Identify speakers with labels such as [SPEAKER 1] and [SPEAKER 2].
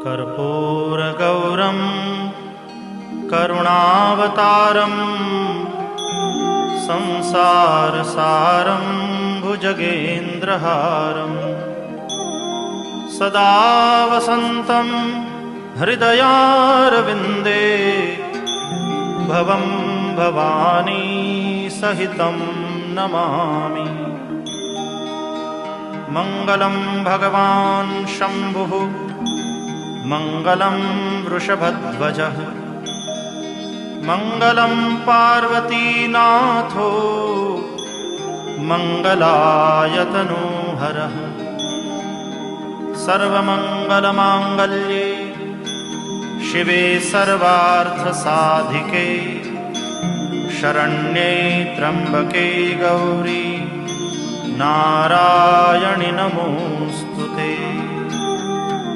[SPEAKER 1] कर्पूरगौरं करुणावतारं संसारसारं भुजगेन्द्रहारं सदा वसन्तं हृदयारविन्दे भवं भवानी सहितं नमामि। मङ्गलं भगवान् शम्भुः मङ्गलं वृषभध्वजः मङ्गलं पार्वतीनाथो मङ्गलायतनोहरः। सर्वमङ्गलमाङ्गल्ये शिवे सर्वार्थसाधिके शरण्ये त्र्यम्बके गौरी नारायणि नमोऽस्तुते।